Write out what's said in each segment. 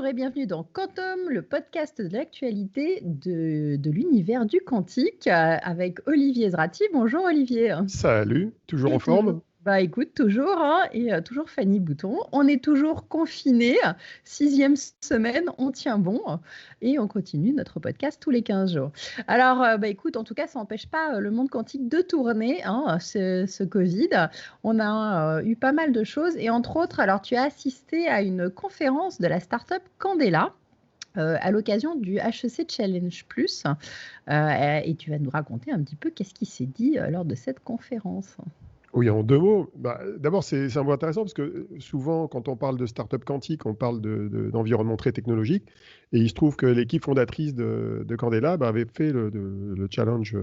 Bonjour et bienvenue dans Quantum, le podcast de l'actualité de l'univers du quantique avec Olivier Zrati. Bonjour Olivier. Salut, toujours en Et toujours, forme? écoute, toujours, hein, et toujours Fanny Bouton. On est toujours confinés, 6e semaine, on tient bon et on continue notre podcast tous les 15 jours. Alors, écoute, en tout cas, ça n'empêche pas le monde quantique de tourner, hein, ce Covid. On a eu pas mal de choses et entre autres, alors tu as assisté à une conférence de la startup Candela. À l'occasion du HEC Challenge Plus, et tu vas nous raconter un petit peu qu'est-ce qui s'est dit lors de cette conférence. Oui, en deux mots. D'abord, c'est un mot intéressant parce que souvent, quand on parle de start-up quantique, on parle d'environnement très technologique. Et il se trouve que l'équipe fondatrice de Candela avait fait le challenge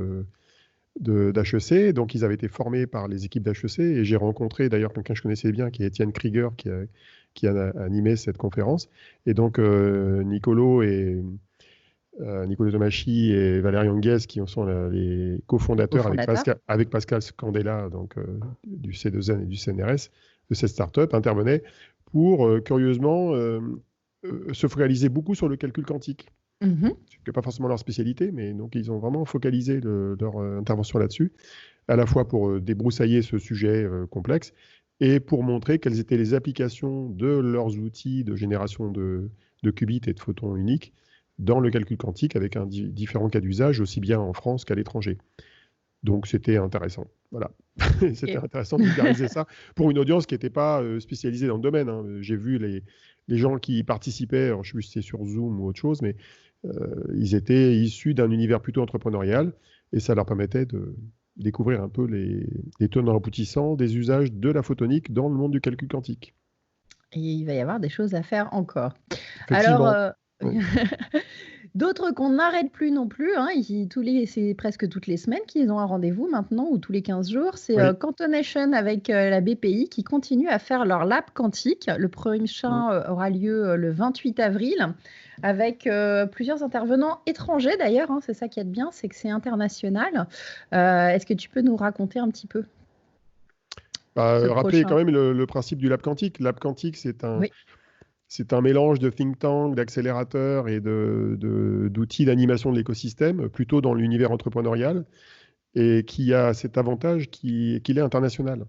d'HEC. Donc, ils avaient été formés par les équipes d'HEC. Et j'ai rencontré d'ailleurs quelqu'un que je connaissais bien, qui est Étienne Krieger, qui a animé cette conférence. Et donc, Nicolo Tomaschi et Valérie Anguès, qui sont les cofondateurs avec Pascal Scandella, donc, du C2N et du CNRS, de cette start-up, intervenaient pour, curieusement, se focaliser beaucoup sur le calcul quantique. Mhm. Ce n'est pas forcément leur spécialité, mais donc ils ont vraiment focalisé leur intervention là-dessus, à la fois pour débroussailler ce sujet complexe et pour montrer quelles étaient les applications de leurs outils de génération de qubits et de photons uniques dans le calcul quantique avec différents cas d'usage, aussi bien en France qu'à l'étranger. Donc c'était intéressant. Voilà. C'était intéressant de vulgariser ça pour une audience qui n'était pas spécialisée dans le domaine, hein. J'ai vu les gens qui y participaient, alors je ne sais plus si c'était sur Zoom ou autre chose, mais ils étaient issus d'un univers plutôt entrepreneurial et ça leur permettait de découvrir un peu les tenants aboutissants des usages de la photonique dans le monde du calcul quantique. Et il va y avoir des choses à faire encore. Effectivement. Alors, Oui. d'autres qu'on n'arrête plus non plus, hein, c'est presque toutes les semaines qu'ils ont un rendez-vous maintenant, ou tous les 15 jours. C'est Oui. Quantonation avec la BPI qui continue à faire leur lab quantique. Le prochain aura lieu le 28 avril avec plusieurs intervenants étrangers d'ailleurs, hein, c'est ça qui est bien, c'est que c'est international. Est-ce que tu peux nous raconter un petit peu Rappelez quand même le principe du lab quantique. Lab quantique, c'est un mélange de think tank, d'accélérateurs et d'outils d'animation de l'écosystème, plutôt dans l'univers entrepreneurial, et qui a cet avantage qu'il est international.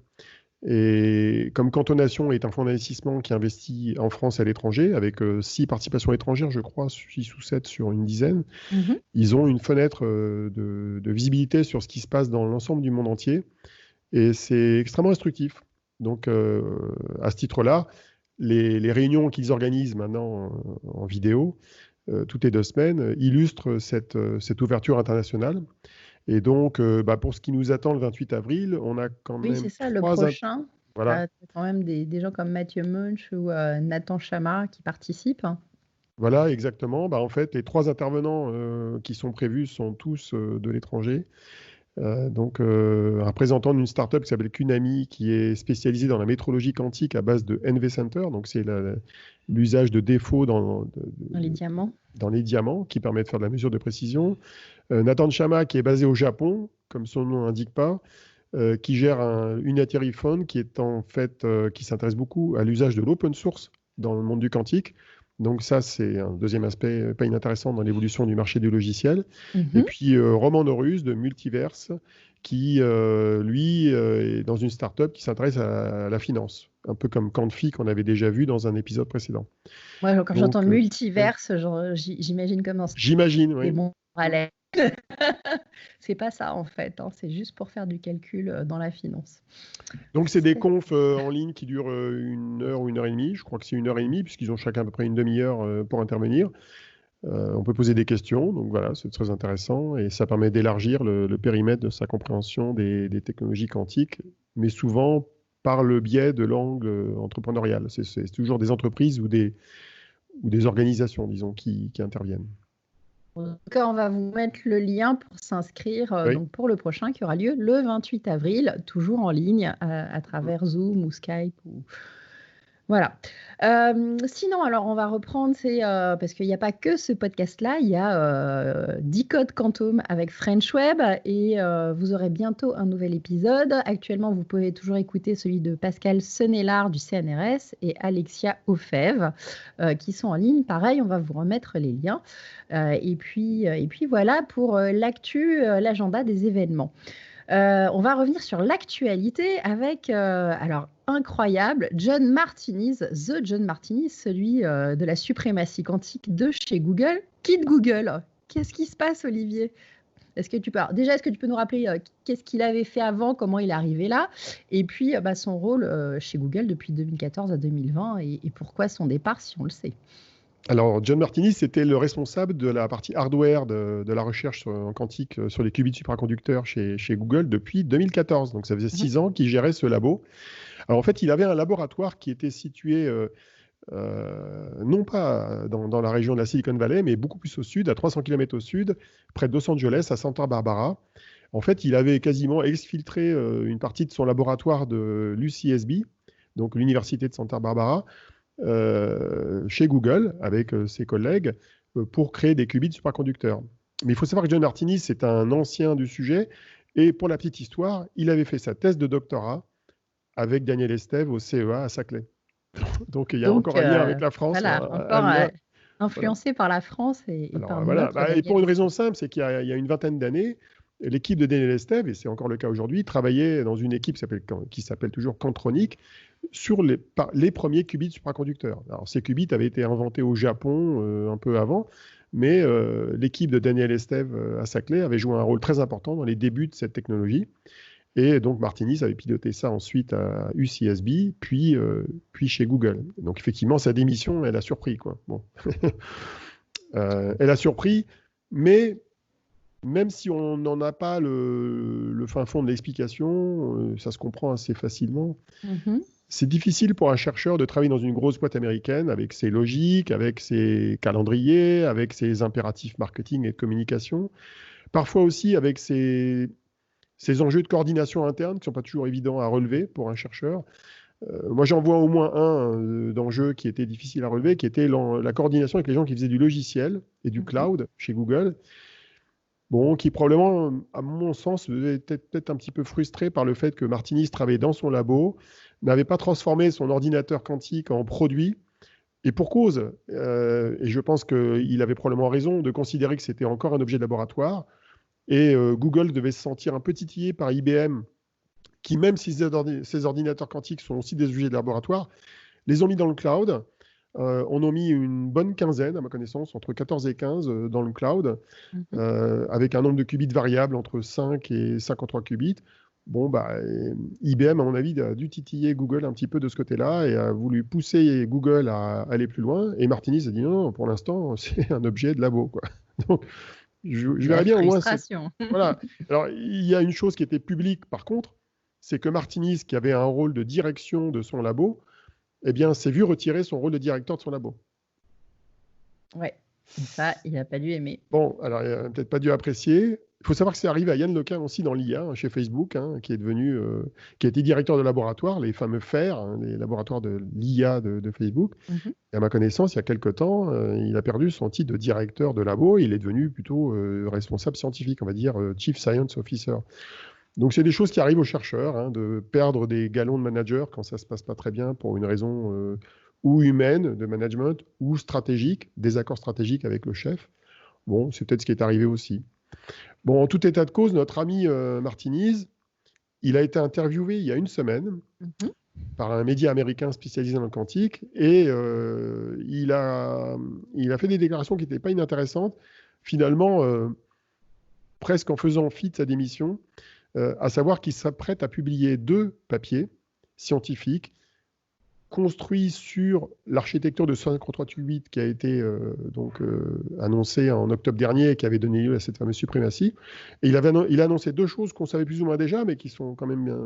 Et comme Cantonation est un fonds d'investissement qui investit en France et à l'étranger, avec 6 participations étrangères, je crois, 6 ou 7 sur une dizaine, ils ont une fenêtre de visibilité sur ce qui se passe dans l'ensemble du monde entier. Et c'est extrêmement instructif. Donc, à ce titre-là, les réunions qu'ils organisent maintenant en vidéo, toutes les 2 semaines, illustrent cette ouverture internationale. Et donc, pour ce qui nous attend le 28 avril, on a quand même c'est ça, le prochain. Voilà. Tu as quand même des gens comme Mathieu Munch ou Nathan Chama qui participent. Voilà, exactement. En fait, les 3 intervenants qui sont prévus sont tous de l'étranger. Donc, un représentant d'une startup qui s'appelle Kunami, qui est spécialisée dans la métrologie quantique à base de NV Center. Donc, c'est l'usage de défauts dans les diamants. Dans les diamants, qui permet de faire de la mesure de précision. Nathan Chama, qui est basé au Japon, comme son nom n'indique pas, qui gère une Unitary Phone, qui est en fait, qui s'intéresse beaucoup à l'usage de l'open source dans le monde du quantique. Donc ça, c'est un deuxième aspect pas inintéressant dans l'évolution du marché du logiciel. Et puis Roman Norus de Multiverse, qui, lui, est dans une startup qui s'intéresse à la finance, un peu comme Quantifi qu'on avait déjà vu dans un épisode précédent. Moi, quand j'entends multiverse, j'imagine comme un... J'imagine, oui. C'est pas ça en fait, hein, c'est juste pour faire du calcul dans la finance. Donc c'est des confs en ligne qui durent 1 heure ou 1h30, je crois que c'est 1h30 puisqu'ils ont chacun à peu près une demi-heure pour intervenir. On peut poser des questions, donc voilà, c'est très intéressant et ça permet d'élargir le périmètre de sa compréhension des technologies quantiques, mais souvent par le biais de l'angle entrepreneurial. C'est toujours des entreprises ou des organisations, disons, qui interviennent. En tout cas, on va vous mettre le lien pour s'inscrire donc pour le prochain qui aura lieu le 28 avril, toujours en ligne à travers Zoom ou Skype Voilà. Sinon, alors on va reprendre, parce qu'il n'y a pas que ce podcast-là, il y a Decode Quantum avec French Web et vous aurez bientôt un nouvel épisode. Actuellement, vous pouvez toujours écouter celui de Pascal Senelard du CNRS et Alexia Ofève qui sont en ligne. Pareil, on va vous remettre les liens. Et puis voilà pour l'actu, l'agenda des événements. On va revenir sur l'actualité avec, alors incroyable, John Martinis, The John Martinis, celui de la suprématie quantique de chez Google, quitte Google. Qu'est-ce qui se passe, Olivier? Est-ce que tu peux nous rappeler qu'est-ce qu'il avait fait avant, comment il est arrivé là, et puis son rôle chez Google depuis 2014 à 2020 et pourquoi son départ, si on le sait? Alors, John Martinis, c'était le responsable de la partie hardware de la recherche en quantique sur les qubits supraconducteurs chez Google depuis 2014. Donc, ça faisait 6 ans qu'il gérait ce labo. Alors, en fait, il avait un laboratoire qui était situé non pas dans la région de la Silicon Valley, mais beaucoup plus au sud, à 300 km au sud, près de Los Angeles, à Santa Barbara. En fait, il avait quasiment exfiltré une partie de son laboratoire de l'UCSB, donc l'Université de Santa Barbara, chez Google avec ses collègues pour créer des qubits supraconducteurs. Mais il faut savoir que John Martinis c'est un ancien du sujet et pour la petite histoire, il avait fait sa thèse de doctorat avec Daniel Estève au CEA à Saclay. Donc il y a encore un lien avec la France. Voilà, encore influencé par la France et par notre et pour une raison simple, c'est qu'il y a une vingtaine d'années, l'équipe de Daniel Estève, et c'est encore le cas aujourd'hui, travaillait dans une équipe qui s'appelle toujours Quantronic, sur les premiers qubits supraconducteurs. Alors, ces qubits avaient été inventés au Japon un peu avant, mais l'équipe de Daniel Estève à Saclay avait joué un rôle très important dans les débuts de cette technologie. Et donc, Martinis avait piloté ça ensuite à UCSB, puis chez Google. Donc, effectivement, sa démission, elle a surpris, quoi. Bon. Elle a surpris, mais même si on n'en a pas le fin fond de l'explication, ça se comprend assez facilement. Mm-hmm. C'est difficile pour un chercheur de travailler dans une grosse boîte américaine avec ses logiques, avec ses calendriers, avec ses impératifs marketing et de communication. Parfois aussi avec ses enjeux de coordination interne qui ne sont pas toujours évidents à relever pour un chercheur. Moi, j'en vois au moins un d'enjeux qui était difficile à relever, qui était la coordination avec les gens qui faisaient du logiciel et du cloud chez Google. Bon, qui probablement, à mon sens, était peut-être un petit peu frustré par le fait que Martinis travaillait dans son labo, n'avait pas transformé son ordinateur quantique en produit, et pour cause. Et je pense qu'il avait probablement raison de considérer que c'était encore un objet de laboratoire, et Google devait se sentir un peu titillé par IBM, qui même si ces ordinateurs quantiques sont aussi des objets de laboratoire, les ont mis dans le cloud. On a mis une bonne quinzaine, à ma connaissance, entre 14 et 15 dans le cloud, avec un nombre de qubits variable entre 5 et 53 qubits. Bon, IBM, à mon avis, a dû titiller Google un petit peu de ce côté-là et a voulu pousser Google à aller plus loin. Et Martinis a dit non, pour l'instant, c'est un objet de labo, quoi. Donc, je verrais bien au moins. Voilà. Alors, il y a une chose qui était publique, par contre, c'est que Martinis, qui avait un rôle de direction de son labo, eh bien, s'est vu retirer son rôle de directeur de son labo. Ouais, ça, il n'a pas dû aimer. Bon, alors, il n'a peut-être pas dû apprécier. Il faut savoir que c'est arrivé à Yann LeCun aussi dans l'IA, chez Facebook, qui a été directeur de laboratoire, les fameux FAIR, les laboratoires de l'IA de Facebook. Et à ma connaissance, il y a quelque temps, il a perdu son titre de directeur de labo et il est devenu plutôt responsable scientifique, on va dire Chief Science Officer. Donc, c'est des choses qui arrivent aux chercheurs, de perdre des galons de manager quand ça ne se passe pas très bien pour une raison ou humaine de management ou stratégique, désaccord stratégique avec le chef. Bon, c'est peut-être ce qui est arrivé aussi. Bon, en tout état de cause, notre ami Martinis, il a été interviewé il y a une semaine par un média américain spécialisé dans le quantique et il a fait des déclarations qui n'étaient pas inintéressantes, finalement, presque en faisant fi de sa démission, à savoir qu'il s'apprête à publier 2 papiers scientifiques construits sur l'architecture de 53 qubits qui a été annoncée en octobre dernier et qui avait donné lieu à cette fameuse suprématie. Et il a annoncé 2 choses qu'on savait plus ou moins déjà, mais qui sont quand même bien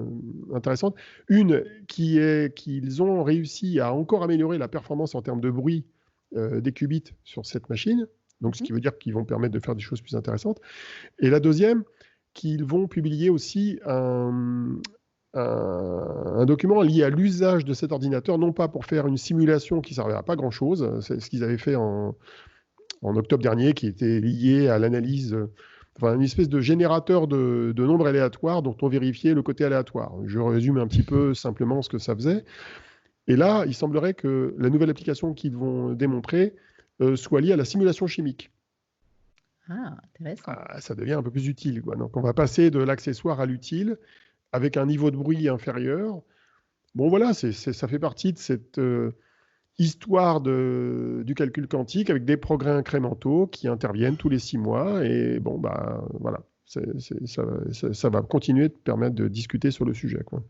intéressantes. Une, qui est qu'ils ont réussi à encore améliorer la performance en termes de bruit des qubits sur cette machine, donc ce qui veut dire qu'ils vont permettre de faire des choses plus intéressantes. Et la deuxième, qu'ils vont publier aussi un document lié à l'usage de cet ordinateur, non pas pour faire une simulation qui ne servait à pas grand-chose, c'est ce qu'ils avaient fait en octobre dernier, qui était lié à l'analyse, enfin, une espèce de générateur de nombres aléatoires dont on vérifiait le côté aléatoire. Je résume un petit peu simplement ce que ça faisait. Et là, il semblerait que la nouvelle application qu'ils vont démontrer soit liée à la simulation chimique. Ah, intéressant. Ça devient un peu plus utile, quoi. Donc, on va passer de l'accessoire à l'utile avec un niveau de bruit inférieur. Bon, voilà, ça fait partie de cette histoire du calcul quantique avec des progrès incrémentaux qui interviennent tous les 6 mois. Et bon, bah, voilà, ça va continuer de permettre de discuter sur le sujet, quoi.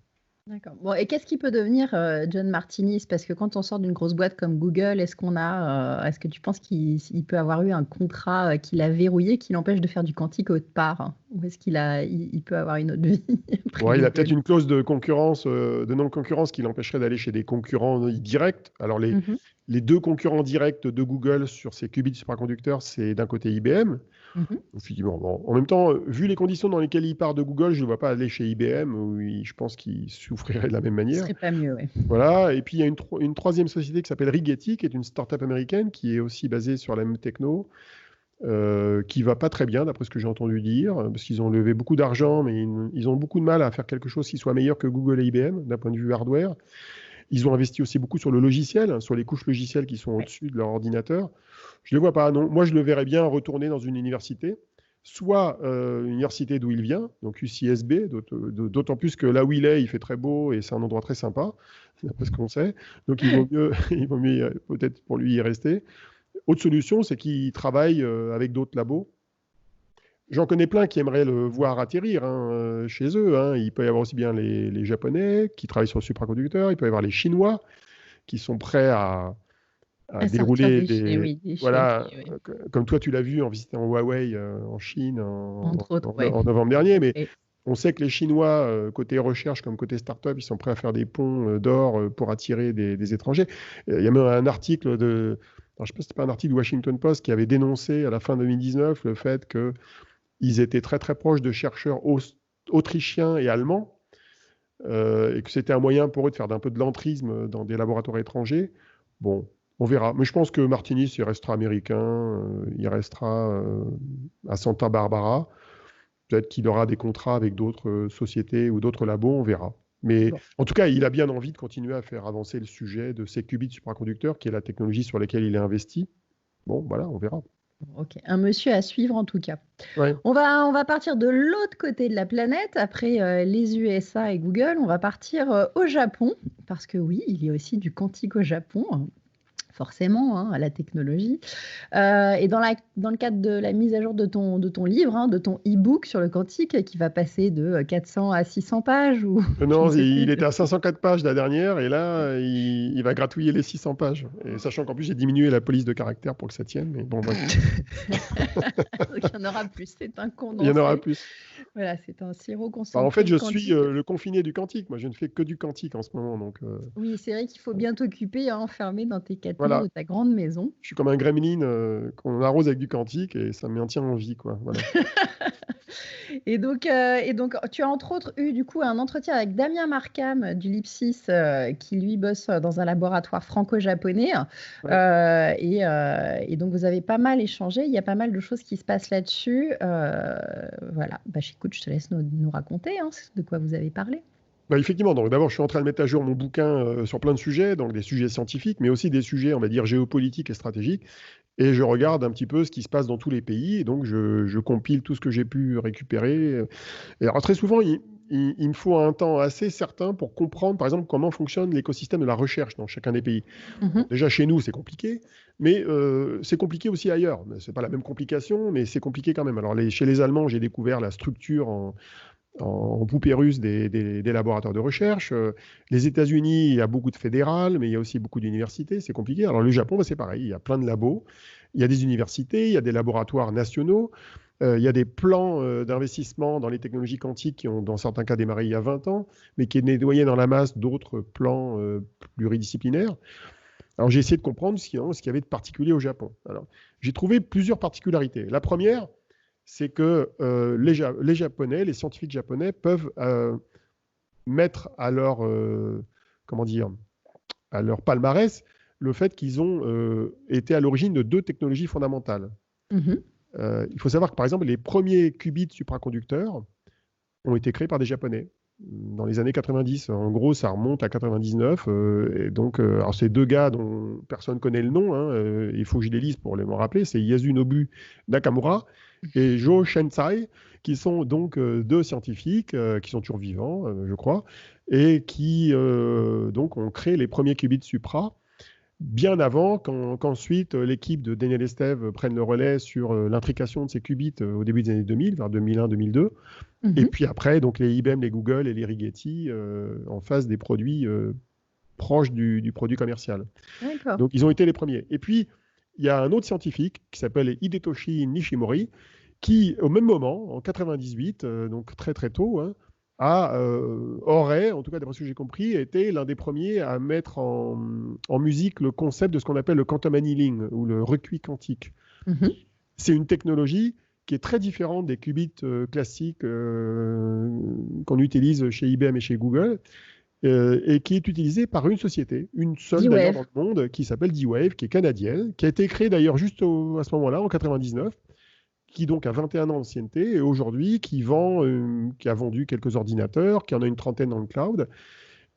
D'accord. Bon, et qu'est-ce qui peut devenir John Martinis? Parce que quand on sort d'une grosse boîte comme Google, est-ce que tu penses qu'il peut avoir eu un contrat qui l'a verrouillé, qui l'empêche de faire du quantique autre part? Ou est-ce il peut avoir une autre vie après Ouais, il a Google? peut-être une clause de concurrence, de non-concurrence qui l'empêcherait d'aller chez des concurrents directs. Alors, Mhm, les deux concurrents directs de Google sur ces qubits supraconducteurs, c'est d'un côté IBM. mhm. Effectivement, bon, en même temps, vu les conditions dans lesquelles il part de Google, je ne le vois pas aller chez IBM, où je pense qu'il souffrirait de la même Ce manière. serait pas mieux, oui. Voilà, et puis il y a une troisième société qui s'appelle Rigetti, qui est une start-up américaine qui est aussi basée sur la même techno, qui ne va pas très bien, d'après ce que j'ai entendu dire, parce qu'ils ont levé beaucoup d'argent, mais ils ont beaucoup de mal à faire quelque chose qui soit meilleur que Google et IBM, d'un point de vue hardware. Ils ont investi aussi beaucoup sur le logiciel, hein, sur les couches logicielles qui sont au-dessus de leur ordinateur. Je ne les vois pas, non. Moi, je le verrais bien retourner dans une université, soit une université d'où il vient, donc UCSB, d'autant plus que là où il est, il fait très beau et c'est un endroit très sympa, d'après ce qu'on sait. Donc, il vaut mieux peut-être pour lui y rester. Autre solution, c'est qu'il travaille avec d'autres labos. J'en connais plein qui aimeraient le voir atterrir chez eux, hein. Il peut y avoir aussi bien les Japonais qui travaillent sur le supraconducteur, il peut y avoir les Chinois qui sont prêts à À sortir dérouler des voilà, chantiers, oui. comme toi tu l'as vu en visitant Huawei en Chine Entre autres, oui. en novembre dernier, mais Et- on sait que les Chinois, côté recherche comme côté start-up, ils sont prêts à faire des ponts d'or pour attirer des étrangers. Il y a même un article alors, je ne sais pas si c'était pas un article du Washington Post qui avait dénoncé à la fin 2019 le fait qu'ils étaient très très proches de chercheurs autrichiens et allemands, et que c'était un moyen pour eux de faire un peu de l'entrisme dans des laboratoires étrangers. Bon, on verra. Mais je pense que Martinis, il restera américain, il restera à Santa Barbara. Peut-être qu'il aura des contrats avec d'autres sociétés ou d'autres labos, on verra. Mais Bon. en tout cas, il a bien envie de continuer à faire avancer le sujet de ces qubits supraconducteurs, qui est la technologie sur laquelle il est investi. Bon, voilà, on verra. Ok, un monsieur à suivre en tout cas. Ouais. On va partir de l'autre côté de la planète, après les USA et Google, on va partir au Japon, parce que oui, il y a aussi du quantique au Japon, forcément, hein, à la technologie. Et dans le cadre de la mise à jour de ton livre, hein, de ton e-book sur le quantique, qui va passer de 400 à 600 pages, ou je Non, ne sais il plus. était à 504 pages la dernière, et là, il va gratouiller les 600 pages. Et sachant qu'en plus, j'ai diminué la police de caractère pour que ça tienne, mais bon, voilà. Donc, il y en aura plus, c'est un Il y en aura condensé. plus. Voilà, c'est un sirop En concentré fait, de je suis quantique. le confiné du quantique. Moi, je ne fais que du quantique en ce moment. Donc, Oui, c'est vrai qu'il faut bien t'occuper, hein, enfermé dans tes 4 murs voilà. de ta grande maison. Je suis comme un gremlin qu'on arrose avec du quantique et ça me maintient en vie, quoi. Voilà. Et donc, tu as entre autres eu du coup un entretien avec Damien Markham du LIPSIS, qui lui bosse dans un laboratoire franco-japonais. Ouais. Et donc, vous avez pas mal échangé. Il y a pas mal de choses qui se passent là-dessus. Voilà. Écoute, je te laisse nous raconter, hein, de quoi vous avez parlé. Bah, effectivement, donc d'abord, je suis en train de mettre à jour mon bouquin sur plein de sujets, donc des sujets scientifiques, mais aussi des sujets, on va dire, géopolitiques et stratégiques. Et je regarde un petit peu ce qui se passe dans tous les pays. Et donc, je compile tout ce que j'ai pu récupérer. Et alors, très souvent, il me faut un temps assez certain pour comprendre, par exemple, comment fonctionne l'écosystème de la recherche dans chacun des pays. Bon, déjà, chez nous, c'est compliqué, mais c'est compliqué aussi ailleurs. Ce n'est pas la même complication, mais c'est compliqué quand même. Alors, chez les Allemands, j'ai découvert la structure en poupée russe des laboratoires de recherche. Les États-Unis, il y a beaucoup de fédérales, mais il y a aussi beaucoup d'universités. C'est compliqué. Alors, le Japon, c'est pareil. Il y a plein de labos. Il y a des universités, il y a des laboratoires nationaux. Il y a des plans d'investissement dans les technologies quantiques qui ont, dans certains cas, démarré il y a 20 ans, mais qui est nettoyé dans la masse d'autres plans pluridisciplinaires. Alors, j'ai essayé de comprendre ce qu'il y avait de particulier au Japon. Alors, j'ai trouvé plusieurs particularités. La première, c'est que les Japonais, les scientifiques japonais peuvent mettre à leur, comment dire, à leur palmarès le fait qu'ils ont été à l'origine de 2 technologies fondamentales. Il faut savoir que, par exemple, les premiers qubits supraconducteurs ont été créés par des Japonais dans les années 90. En gros, ça remonte à 99. Et donc, alors ces 2 gars dont personne ne connaît le nom, hein, il faut que je les lise pour les me rappeler, c'est Yasunobu Nakamura et Jo Shensai, qui sont donc 2 scientifiques qui sont toujours vivants, je crois, et qui donc ont créé les premiers qubits supra bien avant qu'ensuite l'équipe de Daniel Estève prenne le relais sur l'intrication de ces qubits au début des années 2000, vers 2001-2002. Et puis après, donc les IBM, les Google et les Rigetti en face des produits proches du produit commercial. Donc ils ont été les premiers. Et puis, il y a un autre scientifique qui s'appelle Hidetoshi Nishimori, qui, au même moment, en 98, donc très très tôt, hein, aurait, en tout cas d'après ce que j'ai compris, été l'un des premiers à mettre en musique le concept de ce qu'on appelle le quantum annealing, ou le recuit quantique. C'est une technologie qui est très différente des qubits classiques qu'on utilise chez IBM et chez Google, et qui est utilisée par une société, une seule d'ailleurs dans le monde, qui s'appelle D-Wave, qui est canadienne, qui a été créée d'ailleurs juste à ce moment-là, en 99, qui donc a 21 ans d'ancienneté, et aujourd'hui qui a vendu quelques ordinateurs, qui en a une trentaine dans le cloud,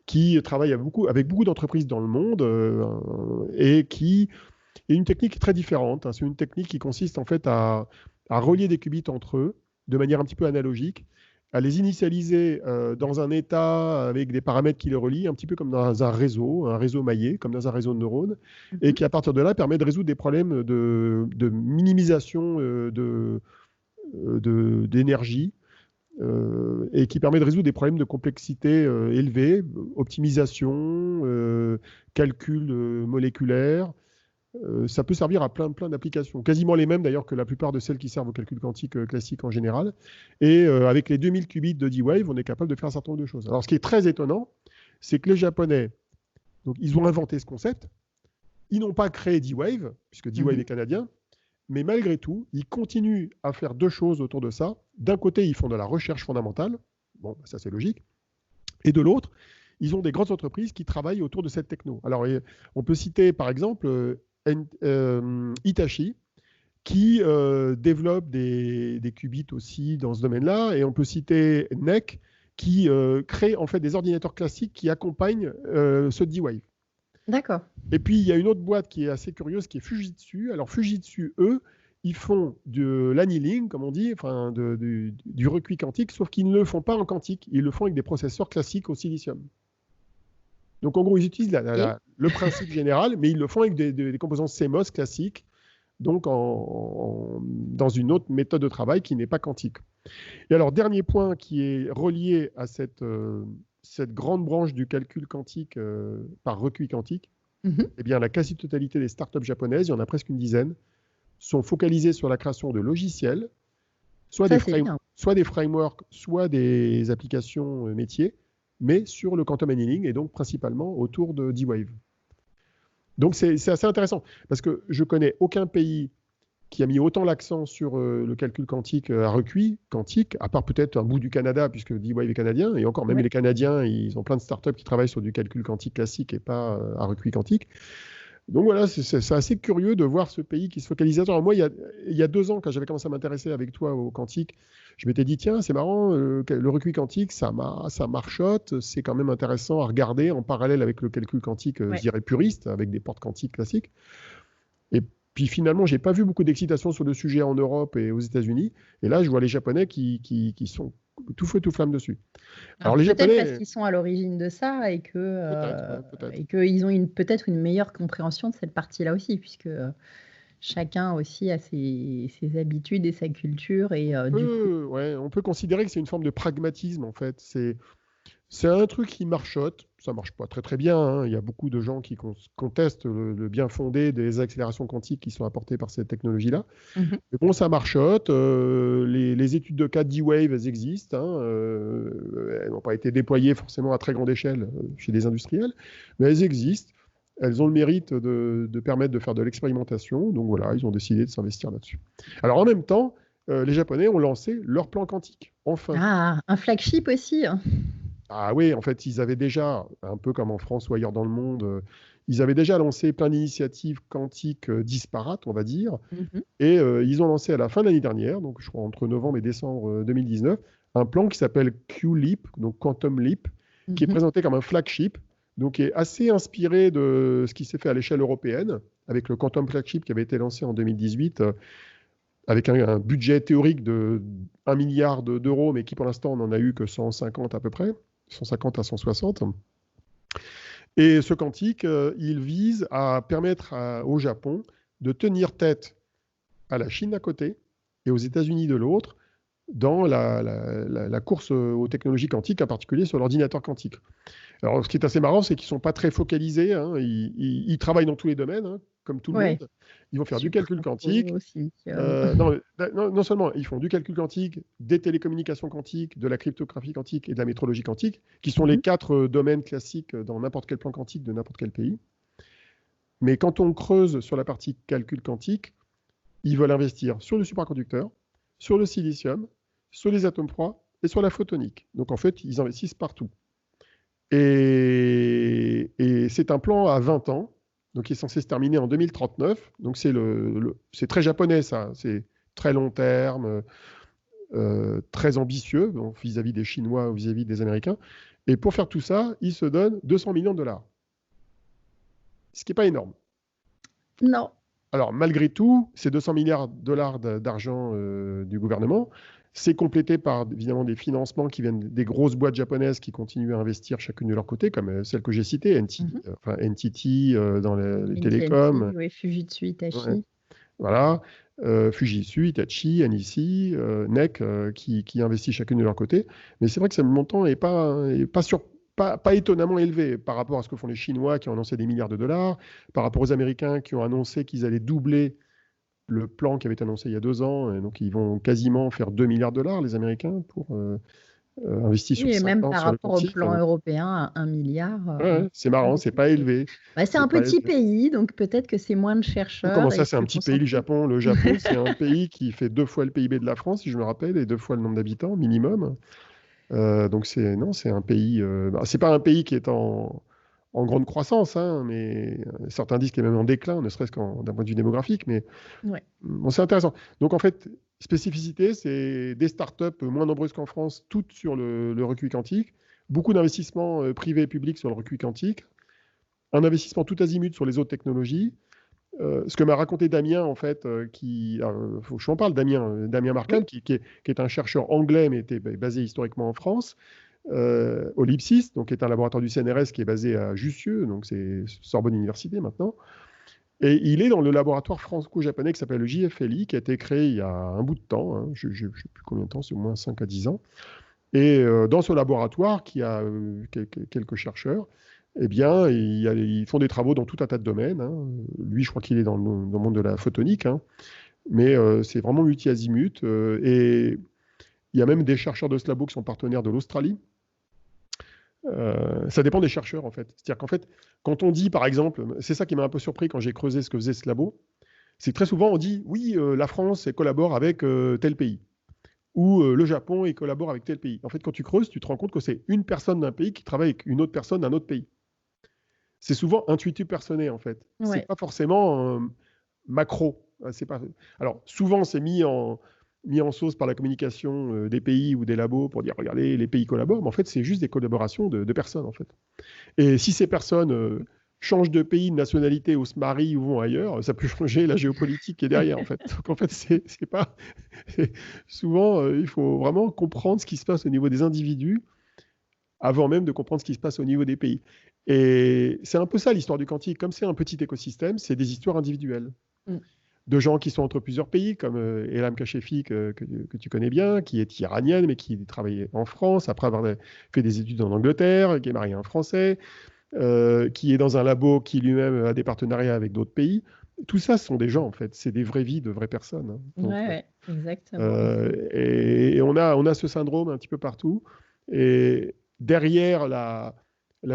qui travaille avec beaucoup d'entreprises dans le monde, et qui est une technique très différente. Hein. C'est une technique qui consiste en fait à relier des qubits entre eux, de manière un petit peu analogique, à les initialiser dans un état avec des paramètres qui les relient, un petit peu comme dans un réseau maillé, comme dans un réseau de neurones, et qui à partir de là permet de résoudre des problèmes de minimisation d'énergie, et qui permet de résoudre des problèmes de complexité élevée, optimisation, calcul moléculaire. Ça peut servir à plein d'applications, quasiment les mêmes d'ailleurs que la plupart de celles qui servent au calcul quantique classique en général. Et avec les 2000 qubits de D-Wave, on est capable de faire un certain nombre de choses. Alors ce qui est très étonnant, c'est que les Japonais, donc, ils ont inventé ce concept, ils n'ont pas créé D-Wave, puisque D-Wave est canadien, mais malgré tout, ils continuent à faire 2 choses autour de ça. D'un côté, ils font de la recherche fondamentale, bon, ça c'est logique, et de l'autre, ils ont des grandes entreprises qui travaillent autour de cette techno. Alors on peut citer par exemple Hitachi, qui développe des qubits aussi dans ce domaine-là, et on peut citer NEC, qui crée en fait des ordinateurs classiques qui accompagnent ce D-Wave. D'accord. Et puis il y a une autre boîte qui est assez curieuse, qui est Fujitsu. Alors Fujitsu, eux, ils font de l'annealing, comme on dit, enfin du recuit quantique, sauf qu'ils ne le font pas en quantique, ils le font avec des processeurs classiques au silicium. Donc en gros, ils utilisent le principe général, mais ils le font avec des composants CMOS classiques, donc dans une autre méthode de travail qui n'est pas quantique. Et alors, dernier point qui est relié à cette grande branche du calcul quantique par recuit quantique, eh bien, la quasi-totalité des startups japonaises, il y en a presque une dizaine, sont focalisées sur la création de logiciels, soit des frameworks, soit des applications métiers, mais sur le quantum annealing, et donc principalement autour de D-Wave. Donc c'est assez intéressant, parce que je connais aucun pays qui a mis autant l'accent sur le calcul quantique à recuit quantique, à part peut-être un bout du Canada, puisque D-Wave est canadien, et encore même les Canadiens, ils ont plein de startups qui travaillent sur du calcul quantique classique et pas à recuit quantique. Donc voilà, c'est assez curieux de voir ce pays qui se focalise. Alors moi, il y a 2 ans, quand j'avais commencé à m'intéresser avec toi au quantique, je m'étais dit, tiens, c'est marrant, le recuit quantique, ça marchote, c'est quand même intéressant à regarder en parallèle avec le calcul quantique, je dirais puriste, avec des portes quantiques classiques. Et puis finalement, je n'ai pas vu beaucoup d'excitation sur le sujet en Europe et aux États-Unis. Et là, je vois les Japonais qui sont tout feu, tout flamme dessus. Alors les Japonais, parce qu'ils sont à l'origine de ça et qu'ils ont peut-être une meilleure compréhension de cette partie-là aussi, puisque chacun aussi a ses habitudes et sa culture. On peut considérer que c'est une forme de pragmatisme, en fait. C'est un truc qui marchote. Ça marche pas très très bien. Hein. Il y a beaucoup de gens qui contestent le bien fondé des accélérations quantiques qui sont apportées par cette technologie-là. Mais bon, ça marchote. Les études de cas D-Wave, elles existent. Hein. Elles n'ont pas été déployées forcément à très grande échelle chez des industriels, mais elles existent. Elles ont le mérite de permettre de faire de l'expérimentation. Donc voilà, ils ont décidé de s'investir là-dessus. Alors en même temps, les Japonais ont lancé leur plan quantique. Enfin. Ah, un flagship aussi. Hein. Ah oui, en fait, ils avaient déjà, un peu comme en France ou ailleurs dans le monde, ils avaient déjà lancé plein d'initiatives quantiques disparates, on va dire. Mhm. Et ils ont lancé à la fin de l'année dernière, donc je crois entre novembre et décembre 2019, un plan qui s'appelle QLEAP, donc Quantum Leap, qui est Mhm. présenté comme un flagship, donc qui est assez inspiré de ce qui s'est fait à l'échelle européenne, avec le Quantum Flagship qui avait été lancé en 2018, avec un budget théorique de 1 milliard d'euros, mais qui pour l'instant n'en a eu que 150 à peu près, 150 à 160. Et ce quantique, il vise à permettre au Japon de tenir tête à la Chine d'un côté et aux États-Unis de l'autre dans la course aux technologies quantiques, en particulier sur l'ordinateur quantique. Alors, ce qui est assez marrant, c'est qu'ils ne sont pas très focalisés. Hein. Ils travaillent dans tous les domaines, hein, comme tout le Ouais. monde. Ils vont faire du calcul quantique. Suprato, silicium. Non seulement ils font du calcul quantique, des télécommunications quantiques, de la cryptographie quantique et de la métrologie quantique, qui sont les Mhm. 4 domaines classiques dans n'importe quel plan quantique de n'importe quel pays. Mais quand on creuse sur la partie calcul quantique, ils veulent investir sur le supraconducteur, sur le silicium, sur les atomes froids et sur la photonique. Donc en fait, ils investissent partout. Et c'est un plan à 20 ans, donc qui est censé se terminer en 2039. Donc c'est très japonais, ça. C'est très long terme, très ambitieux donc, vis-à-vis des Chinois ou vis-à-vis des Américains. Et pour faire tout ça, ils se donnent 200 millions de dollars, ce qui n'est pas énorme. Non. Alors, malgré tout, ces 200 milliards de dollars d'argent du gouvernement, c'est complété par évidemment des financements qui viennent des grosses boîtes japonaises qui continuent à investir chacune de leur côté, comme celle que j'ai citée, NTT dans les télécoms, AT&T, ouais, Fujitsu, ouais, Hitachi. voilà, Fujitsu, Hitachi, NEC, NEC, qui investissent chacune de leur côté. Mais c'est vrai que ce montant n'est pas étonnamment élevé par rapport à ce que font les Chinois qui ont annoncé des milliards de dollars, par rapport aux Américains qui ont annoncé qu'ils allaient doubler le plan qui avait été annoncé il y a 2 ans. Et donc, ils vont quasiment faire 2 milliards de dollars, les Américains, pour investir Oui, sur et 5 même ans par sur le rapport au quantique. plan européen à 1 milliard, Ouais, ouais, c'est marrant, c'est pas élevé. bah, c'est C'est un pas petit élevé. pays, donc peut-être que c'est moins de Comment chercheurs ça, et c'est un plus petit pays, le concentré. Japon? Le Japon, c'est un pays qui fait 2 fois le PIB de la France, si je me rappelle, et 2 fois le nombre d'habitants minimum. Donc c'est un pays. C'est pas un pays qui est en grande croissance, hein, mais certains disent qu'il est même en déclin, ne serait-ce d'un point de vue démographique. Mais Ouais. bon, c'est intéressant. Donc en fait, spécificité, c'est des startups moins nombreuses qu'en France, toutes sur le recueil quantique, beaucoup d'investissements privés et publics sur le recueil quantique, un investissement tout azimut sur les autres technologies. Ce que m'a raconté Damien, en fait, faut que je en parle, Damien Oui. Markham, qui est un chercheur anglais, mais était basé historiquement en France, au LIPSIS, donc qui est un laboratoire du CNRS qui est basé à Jussieu, donc c'est Sorbonne Université maintenant. Et il est dans le laboratoire franco-japonais qui s'appelle le JFLI, qui a été créé il y a un bout de temps, hein, je ne sais plus combien de temps, c'est au moins 5 à 10 ans. Et dans ce laboratoire, qui a quelques chercheurs, eh bien, ils font des travaux dans tout un tas de domaines. Hein. Lui, je crois qu'il est dans le monde de la photonique, hein. Mais c'est vraiment multi-azimut. Et il y a même des chercheurs de ce labo qui sont partenaires de l'Australie. Ça dépend des chercheurs, en fait. C'est-à-dire qu'en fait, quand on dit, par exemple, c'est ça qui m'a un peu surpris quand j'ai creusé ce que faisait ce labo, c'est que très souvent on dit, oui, la France elle collabore avec tel pays, ou le Japon il collabore avec tel pays. En fait, quand tu creuses, tu te rends compte que c'est une personne d'un pays qui travaille avec une autre personne d'un autre pays. C'est souvent intuitif personné, en fait. C'est Ouais. pas forcément macro. C'est pas... Alors, souvent, c'est mis en sauce par la communication des pays ou des labos pour dire, regardez, les pays collaborent, mais en fait, c'est juste des collaborations de personnes, en fait. Et si ces personnes changent de pays, de nationalité, ou se marient ou vont ailleurs, ça peut changer la géopolitique qui est derrière, en fait. Donc, en fait, c'est pas... Souvent, il faut vraiment comprendre ce qui se passe au niveau des individus avant même de comprendre ce qui se passe au niveau des pays. Et c'est un peu ça l'histoire du quantique. Comme c'est un petit écosystème, c'est des histoires individuelles. Mm. De gens qui sont entre plusieurs pays, comme Elam Kashefi, que tu connais bien, qui est iranienne, mais qui travaillait en France, après avoir fait des études en Angleterre, qui est marié à un Français, qui est dans un labo qui lui-même a des partenariats avec d'autres pays. Tout ça, ce sont des gens, en fait. C'est des vraies vies de vraies personnes. Hein. Donc, Ouais, exactement. et on a ce syndrome un petit peu partout. Et derrière la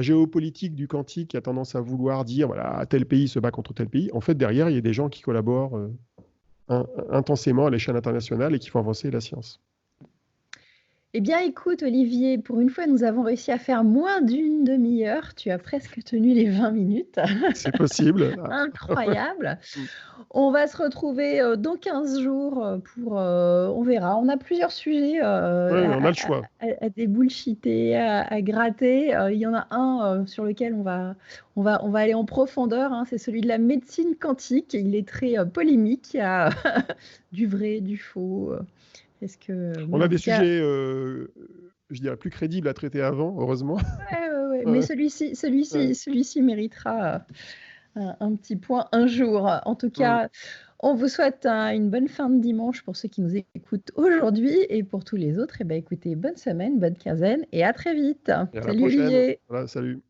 géopolitique du quantique qui a tendance à vouloir dire voilà, tel pays se bat contre tel pays, en fait, derrière, il y a des gens qui collaborent intensément à l'échelle internationale et qui font avancer la science. Eh bien, écoute, Olivier, pour une fois, nous avons réussi à faire moins d'une demi-heure. Tu as presque tenu les 20 minutes. C'est possible. Incroyable. Mm. On va se retrouver dans 15 jours pour... on verra. On a plusieurs sujets Ouais, on a le choix. à débullshiter, à gratter. Il y en a un sur lequel on va aller en profondeur. Hein. C'est celui de la médecine quantique. Il est très polémique. Il y a du vrai, du faux. Est-ce que... On mais a en des tout cas, sujets, je dirais, plus crédibles à traiter avant, heureusement. ouais. Mais Ouais, ouais. celui-ci méritera un petit point un jour. En tout Mm. cas, on vous souhaite une bonne fin de dimanche pour ceux qui nous écoutent aujourd'hui et pour tous les autres, eh ben, écoutez, bonne semaine, bonne quinzaine et à très vite. Et à la Salut prochaine. Olivier. Voilà, salut.